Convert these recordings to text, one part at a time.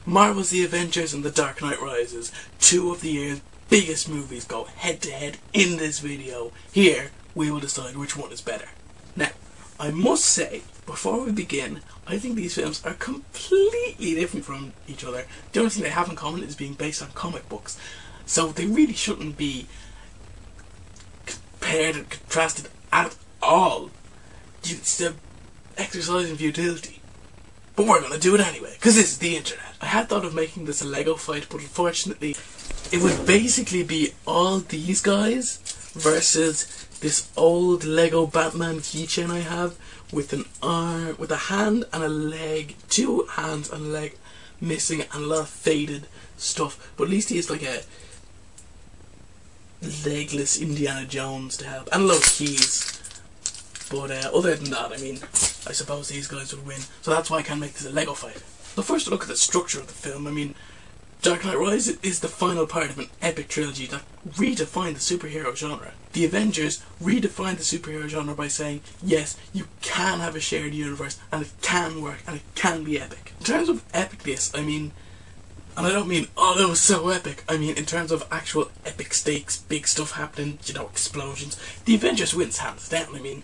Marvel's The Avengers and The Dark Knight Rises, two of the year's biggest movies, go head to head in this video. Here, we will decide which one is better. Now, I must say, before we begin, I think these films are completely different from each other. The only thing they have in common is being based on comic books. So they really shouldn't be compared and contrasted at all. It's the exercise in futility. But we're going to do it anyway, because this is the internet. I had thought of making this a Lego fight, but unfortunately it would basically be all these guys versus this old Lego Batman keychain I have with an arm, with a hand and a leg, two hands and a leg missing and a lot of faded stuff. But at least he has like a legless Indiana Jones to help and a lot of keys. But other than that, I mean, I suppose these guys would win. So that's why I can't make this a Lego fight. So first, look at the structure of the film. I mean, Dark Knight Rises is the final part of an epic trilogy that redefined the superhero genre. The Avengers redefined the superhero genre by saying, yes, you can have a shared universe, and it can work, and it can be epic. In terms of epicness, I mean, and I don't mean, oh, that was so epic. I mean, in terms of actual epic stakes, big stuff happening, you know, explosions. The Avengers wins hands down. I mean,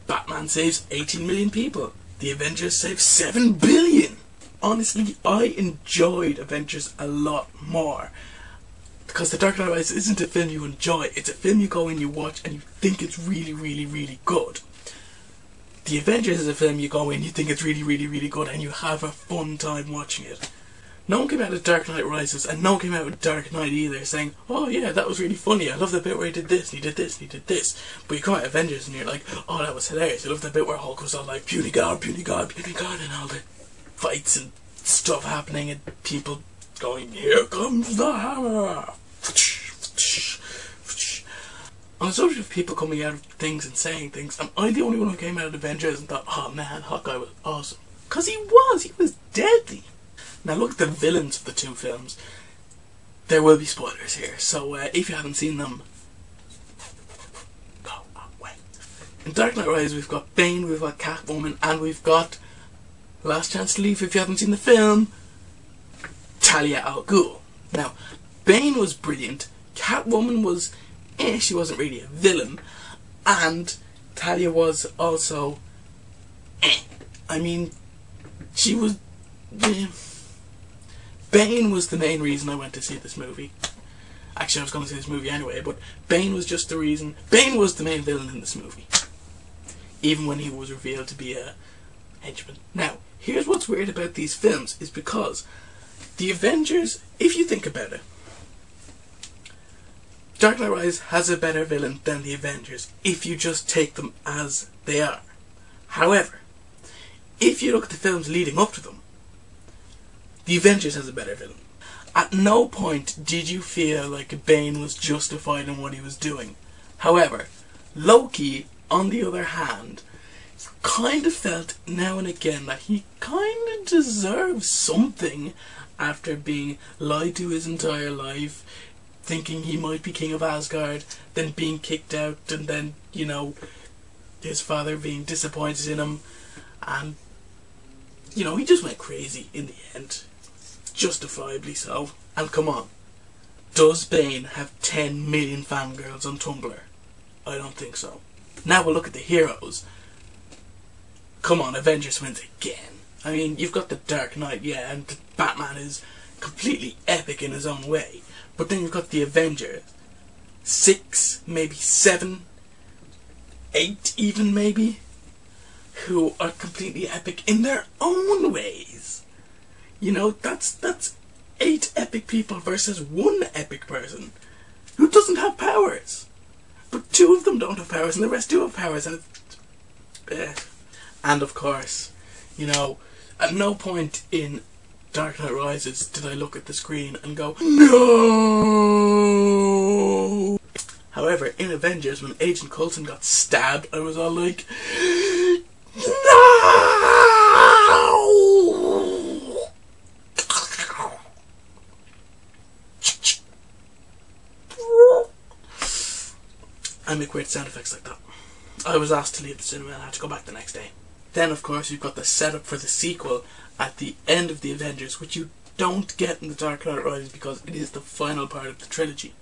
Batman saves 18 million people. The Avengers save 7 billion. Honestly, I enjoyed Avengers a lot more. Because The Dark Knight Rises isn't a film you enjoy. It's a film you go in, you watch, and you think it's really, really, really good. The Avengers is a film you go in, you think it's really, really, really good, and you have a fun time watching it. No one came out of Dark Knight Rises, and no one came out with Dark Knight either, saying, oh yeah, that was really funny, I love the bit where he did this, and he did this, and he did this. But you come out of Avengers and you're like, oh, that was hilarious. I love the bit where Hulk was all like, puny god, puny god, puny god, and all the fights and stuff happening, and people going, here comes the hammer. On the subject of people coming out of things and saying things, am I the only one who came out of Avengers and thought, oh man, Hawkeye was awesome? Because he was deadly. Now look at the villains of the two films. There will be spoilers here, so if you haven't seen them, go away. In Dark Knight Rises we've got Bane, we've got Catwoman, and we've got, last chance to leave if you haven't seen the film, Talia al Ghul. Now, Bane was brilliant, Catwoman was, she wasn't really a villain, and Talia was also, I mean, she was, Bane was the main reason I went to see this movie. Actually, I was going to see this movie anyway, but Bane was just the reason. Bane was the main villain in this movie. Even when he was revealed to be a henchman. Now, here's what's weird about these films, is because the Avengers, if you think about it, Dark Knight Rises has a better villain than the Avengers, if you just take them as they are. However, if you look at the films leading up to them, the Avengers has a better villain. At no point did you feel like Bane was justified in what he was doing. However, Loki, on the other hand, kind of felt now and again that he kind of deserves something after being lied to his entire life, thinking he might be king of Asgard, then being kicked out, and then, you know, his father being disappointed in him, and, you know, he just went crazy in the end. Justifiably so. And come on, does Bane have 10 million fangirls on Tumblr? I don't think so. Now we'll look at the heroes. Come on, Avengers wins again. I mean, you've got the Dark Knight, yeah, and Batman is completely epic in his own way. But then you've got the Avengers. 6, maybe 7, 8 even maybe, who are completely epic in their own ways. You know, that's 8 epic people versus 1 epic person who doesn't have powers. But 2 of them don't have powers and the rest do have powers, and and of course, you know, at no point in Dark Knight Rises did I look at the screen and go, no! However, in Avengers, when Agent Coulson got stabbed, I was all like, no! I make weird sound effects like that. I was asked to leave the cinema and I had to go back the next day. Then, of course, you've got the setup for the sequel at the end of the Avengers, which you don't get in The Dark Knight Rises because it is the final part of the trilogy.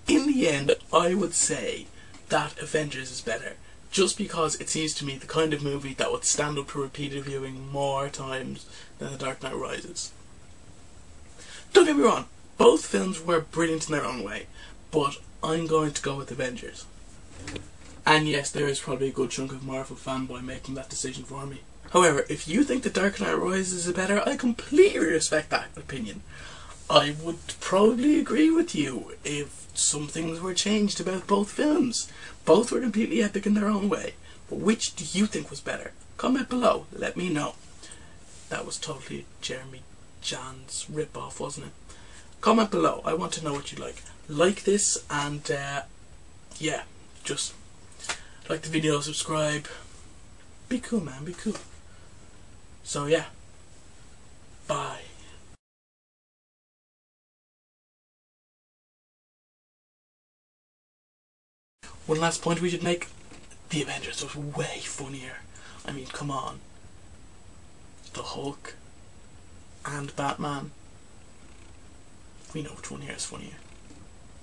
In the end, I would say that Avengers is better, just because it seems to me the kind of movie that would stand up to repeated viewing more times than The Dark Knight Rises. Don't get me wrong, both films were brilliant in their own way, but I'm going to go with Avengers. And yes, there is probably a good chunk of Marvel fanboy making that decision for me. However, if you think The Dark Knight Rises is better, I completely respect that opinion. I would probably agree with you if some things were changed about both films. Both were completely epic in their own way. But which do you think was better? Comment below, let me know. That was totally Jeremy Jan's rip-off, wasn't it? Comment below, I want to know what you like. Like this and, yeah, just like the video, subscribe. Be cool, man, be cool. So yeah, bye. One last point we should make, the Avengers was way funnier. I mean, come on. The Hulk and Batman. We know which one here is funnier.